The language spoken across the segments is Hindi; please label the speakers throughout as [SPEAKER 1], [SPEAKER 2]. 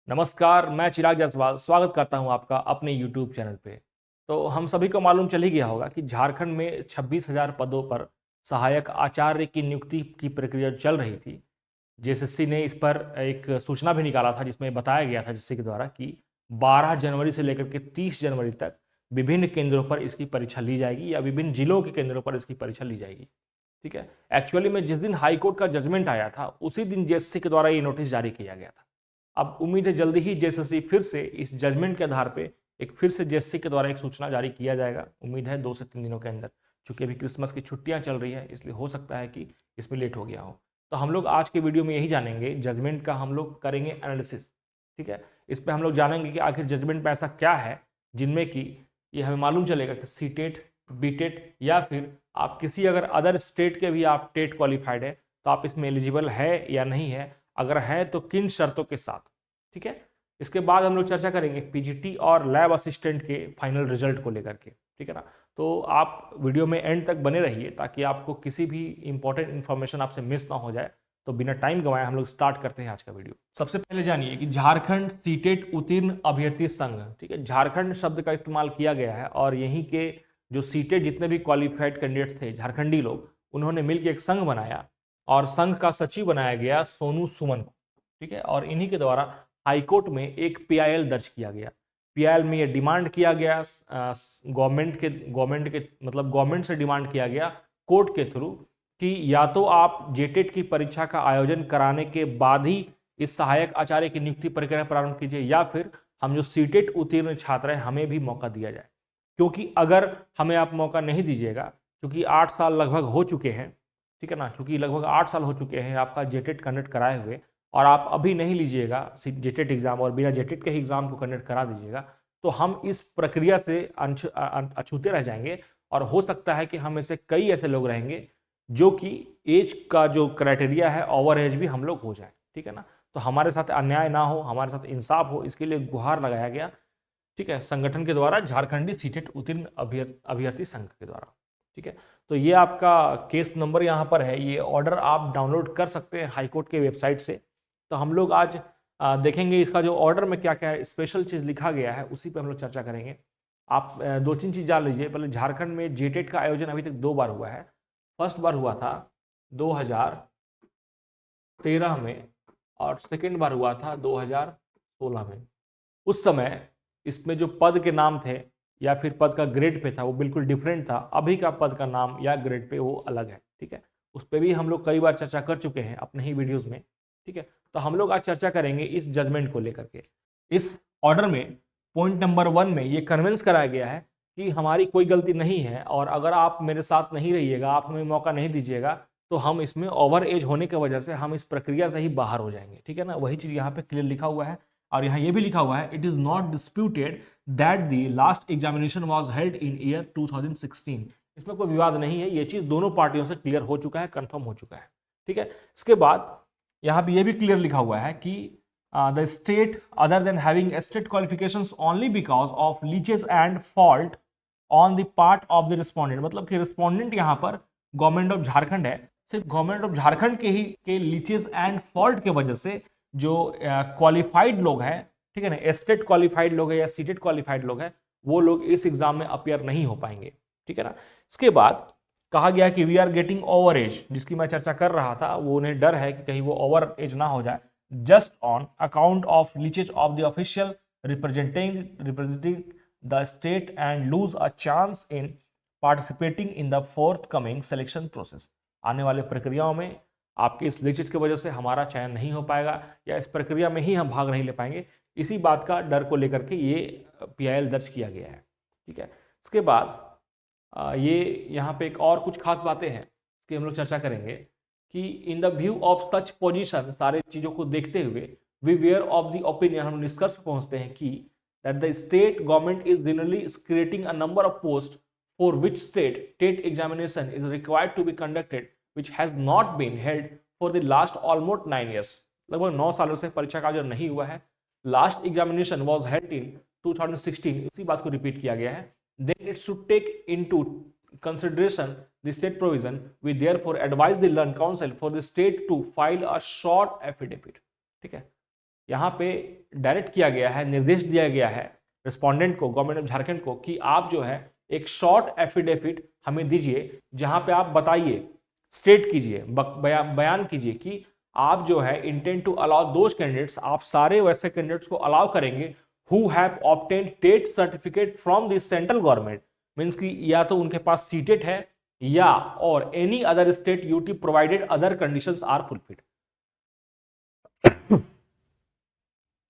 [SPEAKER 1] नमस्कार, मैं चिराग जायसवाल स्वागत करता हूं आपका अपने यूट्यूब चैनल पे। तो हम सभी को मालूम चल ही गया होगा कि झारखंड में 26,000 पदों पर सहायक आचार्य की नियुक्ति की प्रक्रिया चल रही थी। जेएसएससी ने इस पर एक सूचना भी निकाला था जिसमें बताया गया था जेएसएससी के द्वारा कि 12 जनवरी से लेकर के 30 जनवरी तक विभिन्न केंद्रों पर इसकी परीक्षा ली जाएगी या विभिन्न जिलों के केंद्रों पर इसकी परीक्षा ली जाएगी। ठीक है। एक्चुअली में जिस दिन हाईकोर्ट का जजमेंट आया था उसी दिन जेएसएससी के द्वारा ये नोटिस जारी किया गया था। अब उम्मीद है जल्दी ही जेएसएससी फिर से इस जजमेंट के आधार पे एक फिर से जेएसएससी के द्वारा एक सूचना जारी किया जाएगा। उम्मीद है 2 से 3 दिनों के अंदर, चूंकि अभी क्रिसमस की छुट्टियां चल रही है इसलिए हो सकता है कि इसमें लेट हो गया हो। तो हम लोग आज के वीडियो में यही जानेंगे, जजमेंट का हम लोग करेंगे एनालिसिस। ठीक है, इस पर हम लोग जानेंगे कि आखिर जजमेंट में ऐसा क्या है जिनमें कि ये हमें मालूम चलेगा कि सीटेट, बीटेट या फिर आप किसी अगर अदर स्टेट के भी आप टेट क्वालिफाइड है तो आप इसमें एलिजिबल है या नहीं है, अगर है तो किन शर्तों के साथ। ठीक है, इसके बाद हम लोग चर्चा करेंगे पीजीटी और लैब असिस्टेंट के फाइनल रिजल्ट को लेकर के। ठीक है ना, तो आप वीडियो में एंड तक बने रहिए ताकि आपको किसी भी इंपॉर्टेंट इन्फॉर्मेशन आपसे मिस ना हो जाए। तो बिना टाइम गंवाए हम लोग स्टार्ट करते हैं आज का वीडियो। सबसे पहले जानिए कि झारखंड सीटेट उत्तीर्ण अभ्यर्थी संघ, ठीक है, झारखंड शब्द का इस्तेमाल किया गया है और यहीं के जो सीटेट जितने भी क्वालिफाइड कैंडिडेट्स थे झारखंडी लोग, उन्होंने मिलकर एक संघ बनाया और संघ का सचिव बनाया गया सोनू सुमन को। ठीक है, और इन्हीं के द्वारा हाईकोर्ट में एक पीआईएल दर्ज किया गया। पीआईएल में यह डिमांड किया गया गवर्नमेंट के मतलब गवर्नमेंट से डिमांड किया गया कोर्ट के थ्रू कि या तो आप जेटेट की परीक्षा का आयोजन कराने के बाद ही इस सहायक आचार्य की नियुक्ति प्रक्रिया प्रारंभ कीजिए या फिर हम जो सीटेट उत्तीर्ण छात्र हैं हमें भी मौका दिया जाए। क्योंकि अगर हमें आप मौका नहीं दीजिएगा, क्योंकि 8 साल लगभग हो चुके हैं, ठीक है ना, क्योंकि लगभग 8 साल हो चुके हैं आपका जेटेट कंडक्ट कराए हुए, और आप अभी नहीं लीजिएगा जेटेट एग्जाम और बिना जेटेट के ही एग्जाम को कंडक्ट करा दीजिएगा, तो हम इस प्रक्रिया से अछूते रह जाएंगे और हो सकता है कि हम में से कई ऐसे लोग रहेंगे जो कि एज का जो क्राइटेरिया है ओवर एज भी हम लोग हो जाए। ठीक है ना, तो हमारे साथ अन्याय ना हो, हमारे साथ इंसाफ हो, इसके लिए गुहार लगाया गया। ठीक है, संगठन के द्वारा, झारखंडी सीटेट उत्तीर्ण अभ्यर्थी संघ के द्वारा। ठीक है, तो ये आपका केस नंबर यहाँ पर है, ये ऑर्डर आप डाउनलोड कर सकते हैं हाईकोर्ट के वेबसाइट से। तो हम लोग आज देखेंगे इसका जो ऑर्डर में क्या क्या स्पेशल चीज़ लिखा गया है उसी पर हम लोग चर्चा करेंगे। आप 2-3 चीज़ जान लीजिए। पहले झारखंड में जेटेट का आयोजन अभी तक 2 बार हुआ है। फर्स्ट बार हुआ था 2013 में और सेकेंड बार हुआ था 2016 में। उस समय इसमें जो पद के नाम थे या फिर पद का ग्रेड पे था वो बिल्कुल डिफरेंट था। अभी का पद का नाम या ग्रेड पे वो अलग है। ठीक है, उस पर भी हम लोग कई बार चर्चा कर चुके हैं अपने ही वीडियोस में। ठीक है, तो हम लोग आज चर्चा करेंगे इस जजमेंट को लेकर के। इस ऑर्डर में पॉइंट नंबर 1 में ये कन्विंस कराया गया है कि हमारी कोई गलती नहीं है और अगर आप मेरे साथ नहीं रहिएगा, आप हमें मौका नहीं दीजिएगा, तो हम इसमें ओवर एज होने की वजह से हम इस प्रक्रिया से ही बाहर हो जाएंगे। ठीक है ना, वही चीज़ यहाँ पे क्लियर लिखा हुआ है। और यहाँ ये भी लिखा हुआ है, it is not disputed that the last examination was held in year 2016। इसमें कोई विवाद नहीं है, ये चीज दोनों पार्टियों से क्लियर हो चुका है, कंफर्म हो चुका है। ठीक है, इसके बाद यहाँ पे ये भी क्लियर लिखा हुआ है कि the state other than having state qualifications only because of leches and fault on the part of the respondent, मतलब कि रिस्पोंडेंट यहाँ पर गवर्नमेंट ऑफ झारखंड है, सिर्फ गवर्नमेंट ऑफ झारखंड के ही के लीचेस एंड फॉल्ट के वजह से जो क्वालिफाइड लोग हैं, ठीक है ना, स्टेट क्वालिफाइड लोग हैं या सीटेट क्वालिफाइड लोग हैं, वो लोग इस एग्जाम में अपियर नहीं हो पाएंगे। ठीक है ना, इसके बाद कहा गया कि we are getting over age, जिसकी मैं चर्चा कर रहा था, वो उन्हें डर है कि कहीं वो ओवर एज ना हो जाए, just on account of leeches of the official representing the state and lose a chance in participating in the fourth coming selection process. आने वाले प्रक्रियाओं में आपके इस लिचिट की वजह से हमारा चयन नहीं हो पाएगा या इस प्रक्रिया में ही हम भाग नहीं ले पाएंगे, इसी बात का डर को लेकर के ये पीआईएल दर्ज किया गया है। ठीक है, इसके बाद ये यहाँ पे एक और कुछ खास बातें हैं इसकी हम लोग चर्चा करेंगे कि in the view of such position, सारे चीज़ों को देखते हुए we were of the opinion, हम निष्कर्ष पहुंचते हैं कि that the state government is generally creating a number of post for which state TET examination is required to be conducted which has not been held for the last almost 9 years। लगभग 9 सालों से परीक्षा का आयोजन नहीं हुआ है। Last examination was held in 2016, इसी बात को रिपीट किया गया है। Then it should take into consideration the state provision, we therefore advise the learned council for the state to file a short affidavit। ठीक है, यहाँ पे डायरेक्ट किया गया है, निर्देश दिया गया है रिस्पोंडेंट को, गवर्नमेंट ऑफ झारखंड को, कि आप जो है एक शॉर्ट एफिडेविट हमें दीजिए जहां पे आप बताइए, स्टेट कीजिए, बयान कीजिए कि आप जो है intent to allow those candidates, आप सारे वैसे कैंडिडेट्स को अलाउ करेंगे who have obtained TET certificate from the central government, means कि या तो उनके पास सीटेट है या और any other state UT provided other conditions are fulfilled.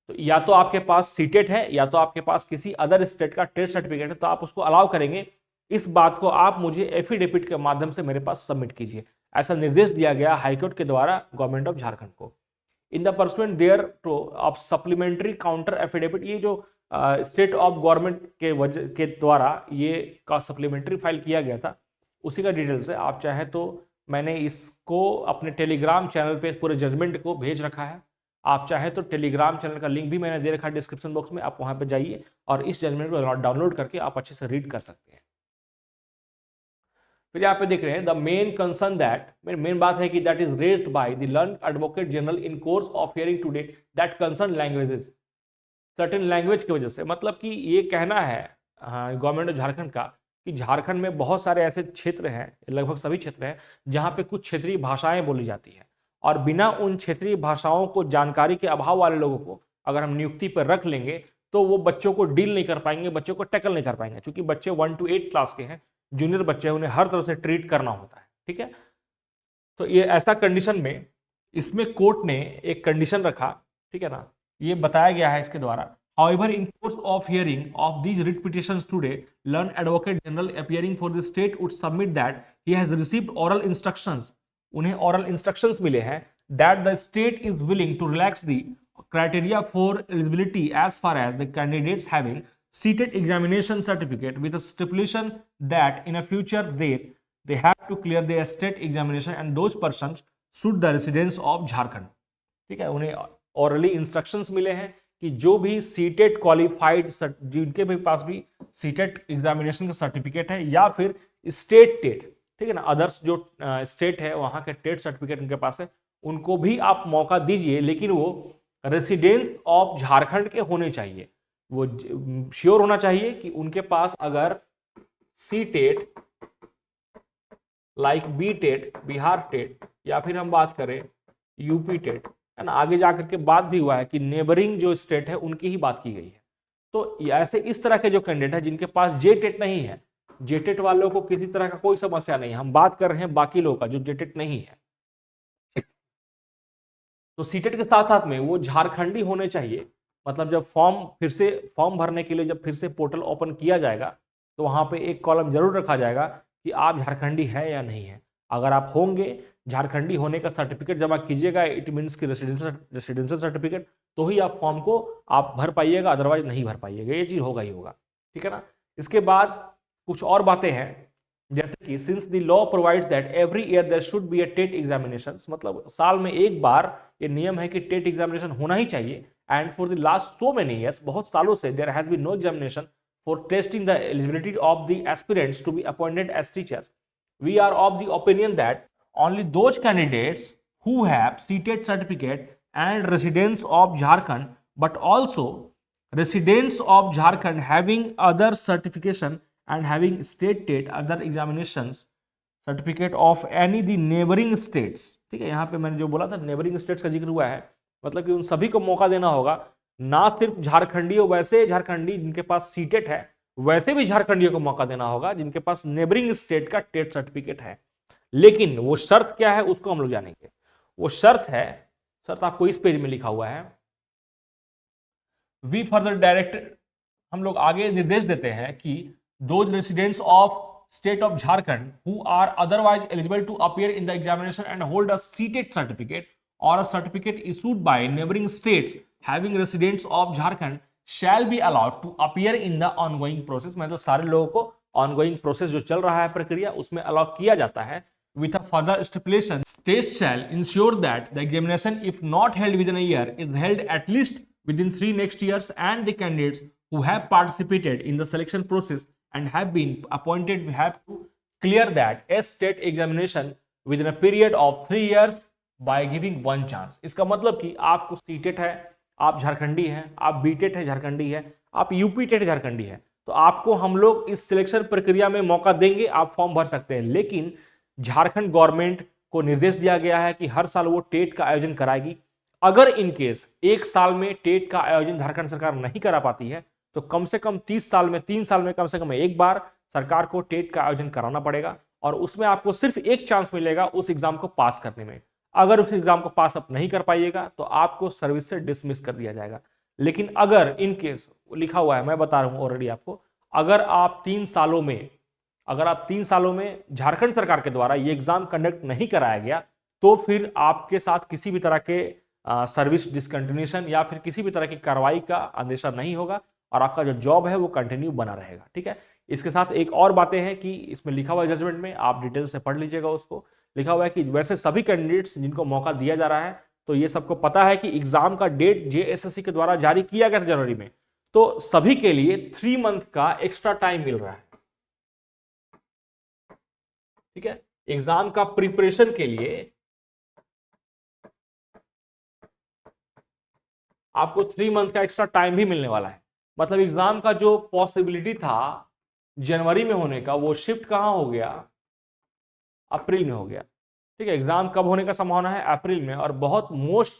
[SPEAKER 1] तो या तो आपके पास सीटेट है या तो आपके पास किसी अदर स्टेट का टेट सर्टिफिकेट है, तो आप उसको अलाउ करेंगे। इस बात को आप मुझे एफिडेविट के माध्यम से मेरे पास सबमिट कीजिए। ऐसा निर्देश दिया गया हाईकोर्ट के द्वारा गवर्नमेंट ऑफ झारखंड को। In the pursuant there to of supplementary counter affidavit, ये जो स्टेट ऑफ गवर्नमेंट के द्वारा ये का सप्लीमेंट्री फाइल किया गया था, उसी का डिटेल्स है। आप चाहे तो मैंने इसको अपने टेलीग्राम चैनल पे पूरे जजमेंट को भेज रखा है, आप चाहे तो टेलीग्राम चैनल का लिंक भी मैंने दे रखा है डिस्क्रिप्शन बॉक्स में, आप वहां पे जाइए और इस जजमेंट को डाउनलोड करके आप अच्छे से रीड कर सकते हैं। फिर यहाँ पे देख रहे हैं the main concern that, main बात है कि that is raised by the learned advocate general in course of hearing today that concern languages, certain language की वजह से। मतलब कि ये कहना है गवर्नमेंट ऑफ झारखंड का कि झारखंड में बहुत सारे ऐसे क्षेत्र हैं, लगभग सभी क्षेत्र हैं, जहाँ पे कुछ क्षेत्रीय भाषाएं बोली जाती हैं और बिना उन क्षेत्रीय भाषाओं को जानकारी के अभाव वाले लोगों को अगर हम नियुक्ति पर रख लेंगे तो वो बच्चों को डील नहीं कर पाएंगे, बच्चों को टैकल नहीं कर पाएंगे, क्योंकि बच्चे 1 to 8 क्लास के हैं, जूनियर बच्चे हैं, उन्हें हर तरह से ट्रीट करना होता है। ठीक है, तो ये ऐसा कंडीशन में इसमें कोर्ट ने एक कंडीशन रखा, ठीक है ना, ये बताया गया है इसके द्वारा। However, in course of hearing of these writ petitions today, learned advocate general appearing for the state would submit that he has received oral instructions, उन्हें oral instructions मिले हैं, that the state is willing to relax the criteria for eligibility as far as the candidates having seated examination certificate with a stipulation that in a future date they have to clear their state examination and those persons should the residents of Jharkhand। ठीक है, उन्हें orally instructions मिले हैं कि जो भी सीटेट क्वालिफाइड, जिनके भी पास भी सीटेट एग्जामिनेशन का सर्टिफिकेट है या फिर स्टेट टेट, ठीक है ना, अदर्स जो स्टेट है वहां के टेट सर्टिफिकेट उनके पास है, उनको भी आप मौका दीजिए, लेकिन वो रेसिडेंट्स ऑफ झारखंड के होने चाहिए। वो श्योर होना चाहिए कि उनके पास अगर C TET, like B TET, Bihar TET, या फिर हम बात करें यूपी टेट, है ना, आगे जाकर के बात भी हुआ है कि नेबरिंग जो स्टेट है उनकी ही बात की गई है। तो ऐसे इस तरह के जो कैंडिडेट है जिनके पास जेटेट नहीं है, जेटेट वालों को किसी तरह का कोई समस्या नहीं है, हम बात कर रहे हैं बाकी लोगों का जो जेटेट नहीं है, तो सीटेट के साथ साथ में वो झारखंडी होने चाहिए। मतलब जब फॉर्म भरने के लिए जब फिर से पोर्टल ओपन किया जाएगा तो वहां पे एक कॉलम जरूर रखा जाएगा कि आप झारखंडी है या नहीं है। अगर आप होंगे, झारखंडी होने का सर्टिफिकेट जमा कीजिएगा, इट मीन्स की रेसिडेंशियल सर्टिफिकेट, तो ही आप फॉर्म को आप भर पाइएगा, अदरवाइज नहीं भर पाइएगा, ये चीज होगा ही होगा। ठीक है ना। इसके बाद कुछ और बातें हैं, जैसे कि since the law provides that every year there should be a TET examination, मतलब साल में एक बार ये नियम है कि टेट एग्जामिनेशन होना ही चाहिए। And for the last so many years, बहुत सालों से there has been no examination for testing the eligibility of the aspirants to be appointed as teachers. We are of the opinion that only those candidates who have seated certificate and residents of Jharkhand, but also residents of Jharkhand having other certification and having state TET other examinations certificate of any the neighboring states। ठीक है, यहाँ पे मैंने जो बोला था neighboring states का जिक्र हुआ है, मतलब कि उन सभी को मौका देना होगा, ना सिर्फ झारखंडी, वैसे झारखंडी जिनके पास सीटेट है वैसे भी झारखंडियों को मौका देना होगा जिनके पास नेबरिंग स्टेट का टेट सर्टिफिकेट है। लेकिन वो शर्त क्या है उसको हम लोग जानेंगे। वो शर्त है, शर्त आपको इस पेज में लिखा हुआ है, वी फर्दर डायरेक्ट, हम लोग आगे निर्देश देते हैं कि those residents of state of Jharkhand who are otherwise eligible to appear in the examination and hold a seated certificate और a certificate issued by neighbouring states having residents of Jharkhand shall be allowed to appear in the ongoing process. मतलब सारे लोगों को ऑनगोइंग प्रोसेस जो चल रहा है प्रक्रिया उसमें अलाउ किया जाता है। With a further stipulation, states shall ensure that the examination, if not held within a year, is held at least within 3 next years, and the candidates who have participated in the selection process and have been appointed have to clear that a state examination within a period of 3 years by giving one chance। इसका मतलब कि आपको सीटेट है, आप झारखंडी हैं, आप बीटेट है झारखंडी है, आप यूपी टेट झारखंडी है, तो आपको हम लोग इस सिलेक्शन प्रक्रिया में मौका देंगे, आप फॉर्म भर सकते हैं। लेकिन झारखंड गवर्नमेंट को निर्देश दिया गया है कि हर साल वो टेट का आयोजन कराएगी। अगर इन केस एक साल में टेट का आयोजन झारखंड सरकार नहीं करा पाती है तो कम से कम 30 साल में 3 साल में कम से कम एक बार सरकार को टेट का आयोजन कराना पड़ेगा, और उसमें आपको सिर्फ एक चांस मिलेगा उस एग्जाम को पास करने में। अगर उस एग्जाम को पास आप नहीं कर पाइएगा तो आपको सर्विस से डिसमिस कर दिया जाएगा। लेकिन अगर इन केस लिखा हुआ है, मैं बता रहा हूं ऑलरेडी आपको, अगर आप 3 सालों में झारखंड सरकार के द्वारा ये एग्जाम कंडक्ट नहीं कराया गया तो फिर आपके साथ किसी भी तरह के सर्विस डिसकंटिन्यूएशन या फिर किसी भी तरह की कार्रवाई का अंदेशा नहीं होगा, और आपका जो जॉब है वो कंटिन्यू बना रहेगा। ठीक है, इसके साथ एक और बातें हैं कि इसमें लिखा हुआ है जजमेंट में, आप डिटेल से पढ़ लीजिएगा उसको। लिखा हुआ है कि वैसे सभी कैंडिडेट्स जिनको मौका दिया जा रहा है, तो ये सबको पता है कि एग्जाम का डेट जेएसएससी के द्वारा जारी किया गया था जनवरी में, तो सभी के लिए 3 मंथ का एक्स्ट्रा टाइम मिल रहा है। ठीक है, एग्जाम का प्रिपरेशन के लिए आपको 3 मंथ का एक्स्ट्रा टाइम भी मिलने वाला है। मतलब एग्जाम का जो पॉसिबिलिटी था जनवरी में होने का, वो शिफ्ट कहां हो गया, अप्रैल में हो गया। ठीक है, एग्जाम कब होने का संभावना है, अप्रैल में, और बहुत मोस्ट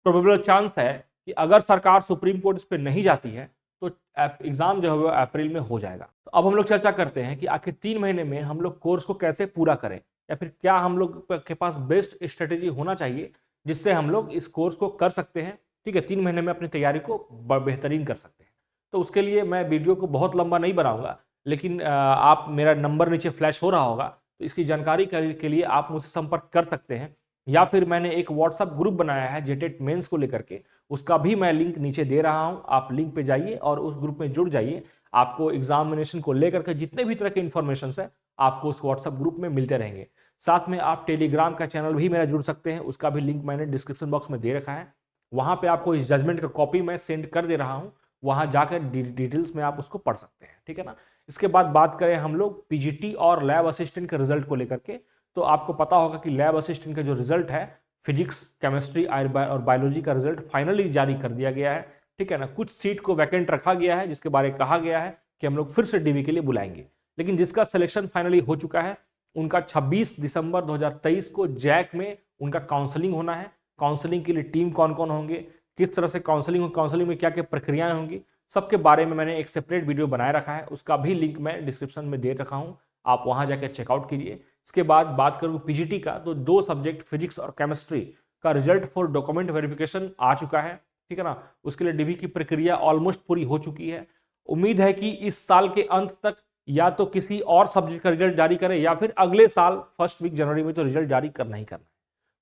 [SPEAKER 1] प्रोबेबल चांस है कि अगर सरकार सुप्रीम कोर्ट इस पर नहीं जाती है तो एग्जाम जो है वो अप्रैल में हो जाएगा। तो अब हम लोग चर्चा करते हैं कि आखिर 3 महीने में हम लोग कोर्स को कैसे पूरा करें, या फिर क्या हम लोग के पास बेस्ट स्ट्रेटेजी होना चाहिए जिससे हम लोग इस कोर्स को कर सकते हैं। ठीक है, 3 महीने में अपनी तैयारी को बेहतरीन कर सकते हैं। तो उसके लिए मैं वीडियो को बहुत लंबा नहीं बनाऊंगा, लेकिन आप, मेरा नंबर नीचे फ्लैश हो रहा होगा, तो इसकी जानकारी के लिए आप मुझसे संपर्क कर सकते हैं, या फिर मैंने एक व्हाट्सएप ग्रुप बनाया है जेटेट मेंस को लेकर के, उसका भी मैं लिंक नीचे दे रहा हूं। आप लिंक पे जाइए और उस ग्रुप में जुड़ जाइए। आपको एग्जामिनेशन को लेकर के जितने भी तरह के इन्फॉर्मेशन है आपको उस व्हाट्सएप ग्रुप में मिलते रहेंगे। साथ में आप टेलीग्राम का चैनल भी मेरा जुड़ सकते हैं, उसका भी लिंक मैंने डिस्क्रिप्शन बॉक्स में दे रखा है। वहां पे आपको इस जजमेंट का कॉपी मैं सेंड कर दे रहा हूं, वहां जाकर डिटेल्स में आप उसको पढ़ सकते हैं। ठीक है ना। इसके बाद बात करें हम लोग पीजीटी और लैब असिस्टेंट के रिजल्ट को लेकर के, तो आपको पता होगा कि लैब असिस्टेंट का जो रिजल्ट है, फिजिक्स, केमिस्ट्री और बायोलॉजी का रिजल्ट फाइनली जारी कर दिया गया है। ठीक है ना। कुछ सीट को वैकेंट रखा गया है, जिसके बारे में कहा गया है कि हम लोग फिर से डीवी के लिए बुलाएंगे, लेकिन जिसका सिलेक्शन फाइनली हो चुका है उनका 26 दिसंबर 2023 को जैक में उनका काउंसलिंग होना है। काउंसलिंग के लिए टीम कौन कौन होंगे, किस तरह से काउंसलिंग में क्या क्या प्रक्रियाएं होंगी, सबके बारे में मैंने एक सेपरेट वीडियो बनाए रखा है, उसका भी लिंक मैं डिस्क्रिप्शन में दे रखा हूं, आप वहां जाकर चेकआउट कीजिए। इसके बाद बात करूं पीजीटी का, तो 2 सब्जेक्ट फिजिक्स और केमिस्ट्री का रिजल्ट फॉर डॉक्यूमेंट वेरिफिकेशन आ चुका है। ठीक है ना। उसके लिए डीवी की प्रक्रिया ऑलमोस्ट पूरी हो चुकी है। उम्मीद है कि इस साल के अंत तक या तो किसी और सब्जेक्ट का रिजल्ट जारी करें या फिर अगले साल फर्स्ट वीक जनवरी में तो रिजल्ट जारी करना ही करना है।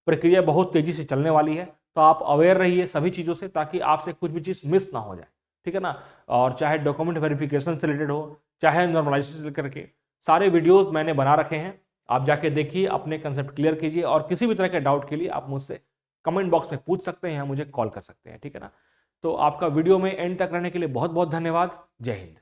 [SPEAKER 1] प्रक्रिया बहुत तेजी से चलने वाली है, तो आप अवेयर रहिए सभी चीज़ों से, ताकि आपसे कुछ भी चीज़ मिस ना हो जाए। ठीक है ना। और चाहे डॉक्यूमेंट वेरिफिकेशन से रिलेटेड हो, चाहे नॉर्मलाइजेशन से करके, सारे वीडियोस मैंने बना रखे हैं, आप जाके देखिए, अपने कंसेप्ट क्लियर कीजिए, और किसी भी तरह के डाउट के लिए आप मुझसे कमेंट बॉक्स में पूछ सकते हैं या मुझे कॉल कर सकते हैं। ठीक है ना। तो आपका वीडियो में एंड तक रहने के लिए बहुत बहुत धन्यवाद। जय हिंद।